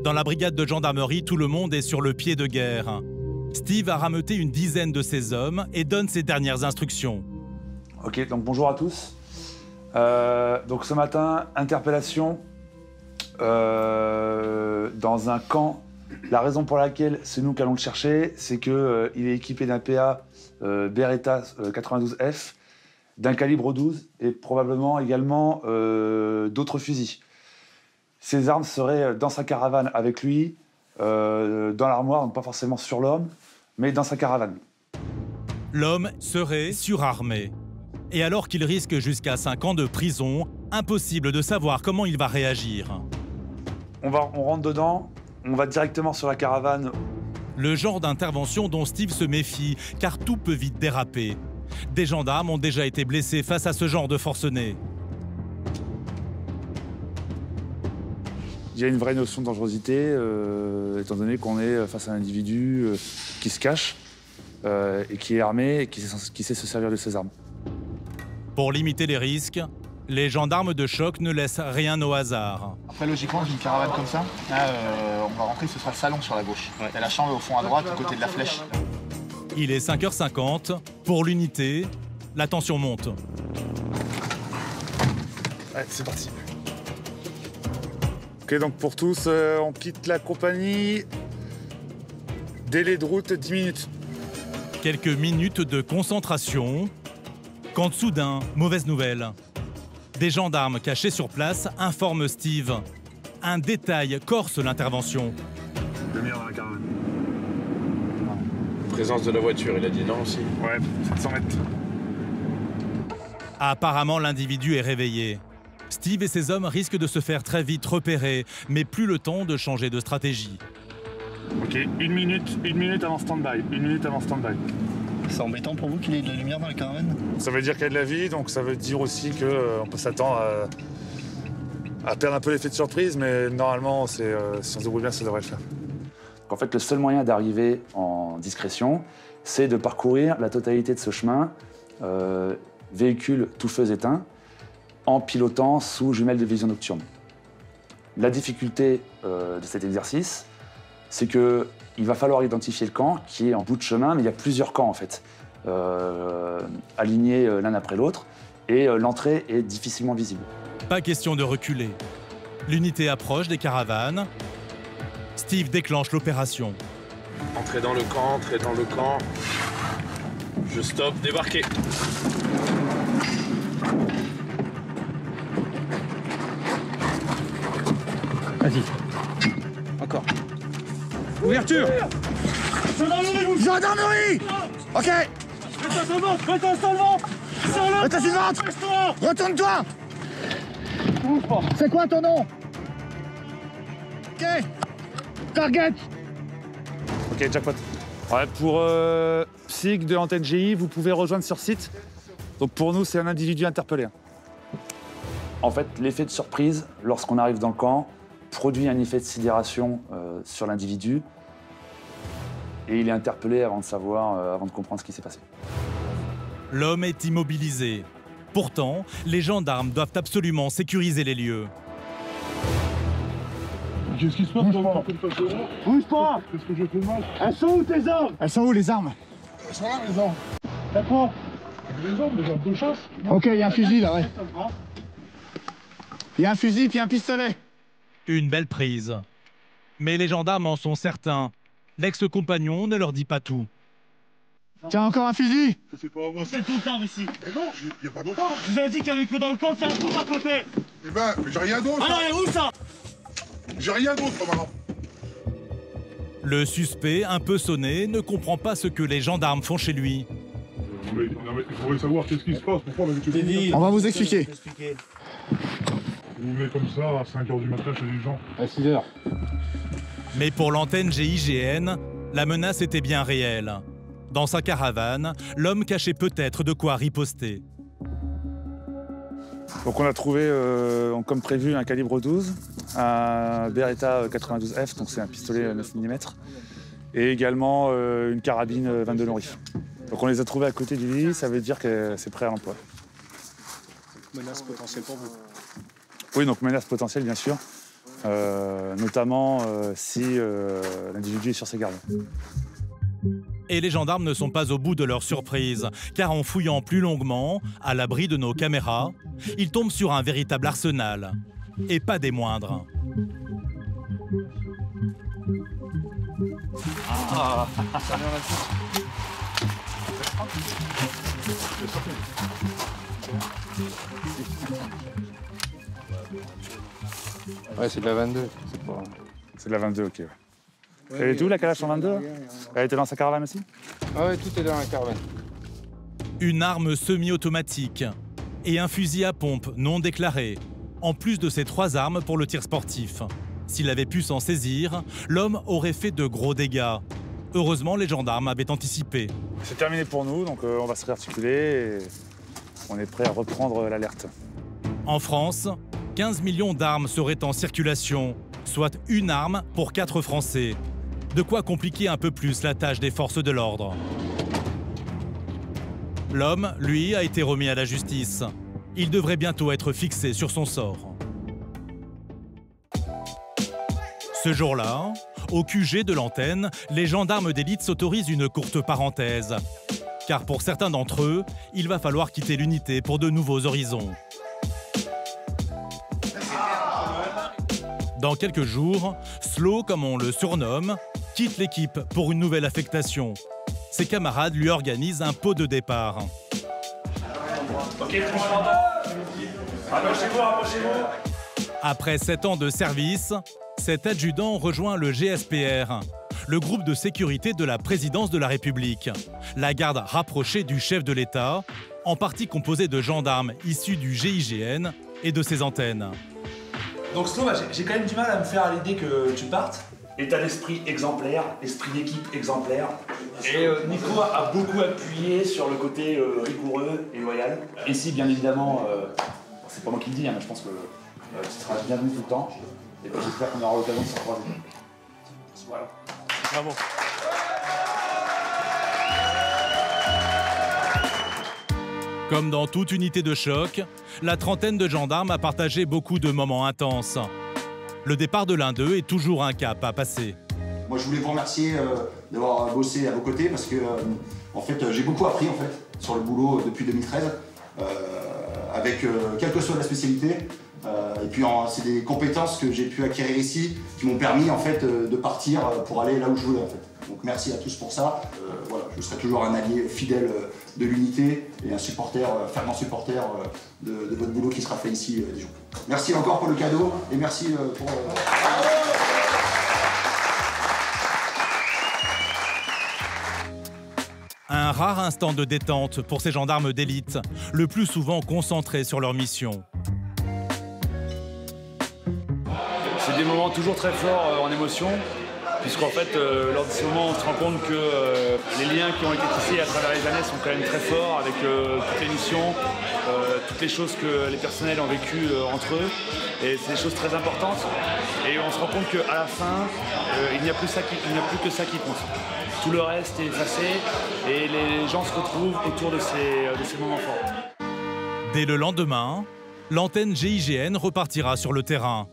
Dans la brigade de gendarmerie, tout le monde est sur le pied de guerre. Steve a rameuté une dizaine de ses hommes et donne ses dernières instructions. Ok, donc bonjour à tous. Donc ce matin, interpellation dans un camp. La raison pour laquelle c'est nous qui allons le chercher, c'est qu'il est équipé d'un PA Beretta 92F, d'un calibre 12 et probablement également d'autres fusils. Ces armes seraient dans sa caravane avec lui, dans l'armoire, donc pas forcément sur l'homme, mais dans sa caravane. L'homme serait surarmé. Et alors qu'il risque jusqu'à 5 ans de prison, impossible de savoir comment il va réagir. On rentre dedans, on va directement sur la caravane. Le genre d'intervention dont Steve se méfie, car tout peut vite déraper. Des gendarmes ont déjà été blessés face à ce genre de forcenés. Il y a une vraie notion de dangerosité, étant donné qu'on est face à un individu qui se cache et qui est armé et qui sait se servir de ses armes. Pour limiter les risques, les gendarmes de choc ne laissent rien au hasard. Après, logiquement, j'ai une caravane comme ça. Là, on va rentrer, ce sera le salon sur la gauche. Ouais. Et la chambre est au fond à droite, du côté de la flèche. Il est 5h50. Pour l'unité, la tension monte. Ouais, c'est parti. Ok, donc pour tous, on quitte la compagnie. Délai de route, 10 minutes. Quelques minutes de concentration. Quand soudain, mauvaise nouvelle. Des gendarmes cachés sur place informent Steve. Un détail corse l'intervention. Demi-heure dans la caravane. Présence de la voiture, il a dit non aussi. Ouais, 700 mètres. Apparemment, l'individu est réveillé. Steve et ses hommes risquent de se faire très vite repérer, mais plus le temps de changer de stratégie. Ok, une minute avant stand-by. Une minute avant stand-by. C'est embêtant pour vous qu'il y ait de la lumière dans la caravane? Ça veut dire qu'il y a de la vie, donc ça veut dire aussi qu'on peut s'attendre à perdre un peu l'effet de surprise, mais normalement, si on se débrouille bien, ça devrait le faire. En fait, le seul moyen d'arriver en discrétion, c'est de parcourir la totalité de ce chemin, véhicule tout feu éteint, en pilotant sous jumelles de vision nocturne. La difficulté de cet exercice, c'est qu'il va falloir identifier le camp qui est en bout de chemin, mais il y a plusieurs camps en fait, alignés l'un après l'autre, et l'entrée est difficilement visible. Pas question de reculer. L'unité approche des caravanes. Steve déclenche l'opération. Entrez dans le camp, entrez dans le camp. Je stoppe, débarquez. Vas-y. Encore. Ouverture! Gendarmerie! Ok! Mets-toi sur le ventre! Mets-toi sur le ventre! Mets-toi sur le ventre! Retourne-toi! C'est quoi ton nom? Ok! Target! Ok, jackpot. Ouais, pour Psych de l'antenne GI, vous pouvez rejoindre sur site. Donc pour nous, c'est un individu interpellé. En fait, l'effet de surprise, lorsqu'on arrive dans le camp, produit un effet de sidération sur l'individu. Et il est interpellé avant de savoir, avant de comprendre ce qui s'est passé. L'homme est immobilisé. Pourtant, les gendarmes doivent absolument sécuriser les lieux. Qu'est-ce qui se passe? Bouge pas! Qu'est-ce que j'ai fait de mal? Elles sont où tes armes? Elles sont où les armes? Elles sont là, les armes. T'as quoi? Les armes, des armes de chasse? Ok, il y a un fusil là, ouais. Il y a un fusil puis un pistolet. Une belle prise. Mais les gendarmes en sont certains. L'ex-compagnon ne leur dit pas tout. Tiens, encore un fusil. Je sais pas, moi. C'est ton arme ici. Mais non, y a pas d'autre arme. Je vous ai dit qu'il y avait que dans le camp, c'est un trou à côté. Eh ben, j'ai rien d'autre. Alors, et où ça? J'ai rien d'autre, maintenant. Le suspect, un peu sonné, ne comprend pas ce que les gendarmes font chez lui. Non mais il faudrait savoir qu'est-ce qui se passe, pourquoi on avait tué. On va vous expliquer. Vous venez comme ça à 5h du matin chez les gens. À 6h. Mais pour l'antenne GIGN, la menace était bien réelle. Dans sa caravane, l'homme cachait peut-être de quoi riposter. Donc on a trouvé, comme prévu, un calibre 12, un Beretta 92F, donc c'est un pistolet 9 mm, et également une carabine 22 long rifle. Donc on les a trouvés à côté du lit, ça veut dire que c'est prêt à l'emploi. Menace potentielle pour vous. Oui, donc menace potentielle, bien sûr. notamment si l'individu est sur ses gardes. Et les gendarmes ne sont pas au bout de leur surprise, car en fouillant plus longuement, à l'abri de nos caméras, ils tombent sur un véritable arsenal, et pas des moindres. Ouais, c'est de la 22. C'est de la 22, ok. Ouais. Elle est où la calache en 22? Elle était dans sa caravane aussi? Ah ouais, tout est dans la caravane. Une arme semi-automatique et un fusil à pompe non déclaré, en plus de ces 3 armes pour le tir sportif. S'il avait pu s'en saisir, l'homme aurait fait de gros dégâts. Heureusement, les gendarmes avaient anticipé. C'est terminé pour nous, donc on va se réarticuler et on est prêt à reprendre l'alerte. En France, 15 millions d'armes seraient en circulation, soit une arme pour 4 Français. De quoi compliquer un peu plus la tâche des forces de l'ordre. L'homme, lui, a été remis à la justice. Il devrait bientôt être fixé sur son sort. Ce jour-là, au QG de l'antenne, les gendarmes d'élite s'autorisent une courte parenthèse. Car pour certains d'entre eux, il va falloir quitter l'unité pour de nouveaux horizons. Dans quelques jours, Slow, comme on le surnomme, quitte l'équipe pour une nouvelle affectation. Ses camarades lui organisent un pot de départ. Ok, rapprochez-vous, rapprochez-vous. Après 7 ans de service, cet adjudant rejoint le GSPR, le groupe de sécurité de la présidence de la République, la garde rapprochée du chef de l'État, en partie composée de gendarmes issus du GIGN et de ses antennes. Donc Slow, j'ai quand même du mal à me faire à l'idée que tu partes. État d'esprit exemplaire, esprit d'équipe exemplaire. Et Nico a beaucoup appuyé sur le côté rigoureux et loyal. Ici, bien évidemment, c'est pas moi qui le dis, hein, mais je pense que tu seras bienvenu tout le temps. Et puis j'espère qu'on aura l'occasion de se croiser. Voilà. Bravo. Comme dans toute unité de choc, la trentaine de gendarmes a partagé beaucoup de moments intenses. Le départ de l'un d'eux est toujours un cap à passer. Moi, je voulais vous remercier d'avoir bossé à vos côtés parce que, en fait, j'ai beaucoup appris en fait sur le boulot depuis 2013, avec quelle que soit la spécialité. Et puis, c'est des compétences que j'ai pu acquérir ici qui m'ont permis en fait de partir pour aller là où je voulais en fait. Donc, merci à tous pour ça. Voilà, je serai toujours un allié fidèle de l'unité et un supporter, fervent supporter de votre boulot qui sera fait ici, Dijon. Merci encore pour le cadeau et merci pour... Un rare instant de détente pour ces gendarmes d'élite, le plus souvent concentrés sur leur mission. C'est des moments toujours très forts en émotion, puisqu'en fait, lors de ces moments, on se rend compte que les liens qui ont été tissés à travers les années sont quand même très forts avec toutes les missions, toutes les choses que les personnels ont vécues entre eux. Et c'est des choses très importantes. Et on se rend compte qu'à la fin, il n'y a plus que ça qui compte. Tout le reste est effacé et les gens se retrouvent autour de ces moments forts. Dès le lendemain, l'antenne GIGN repartira sur le terrain.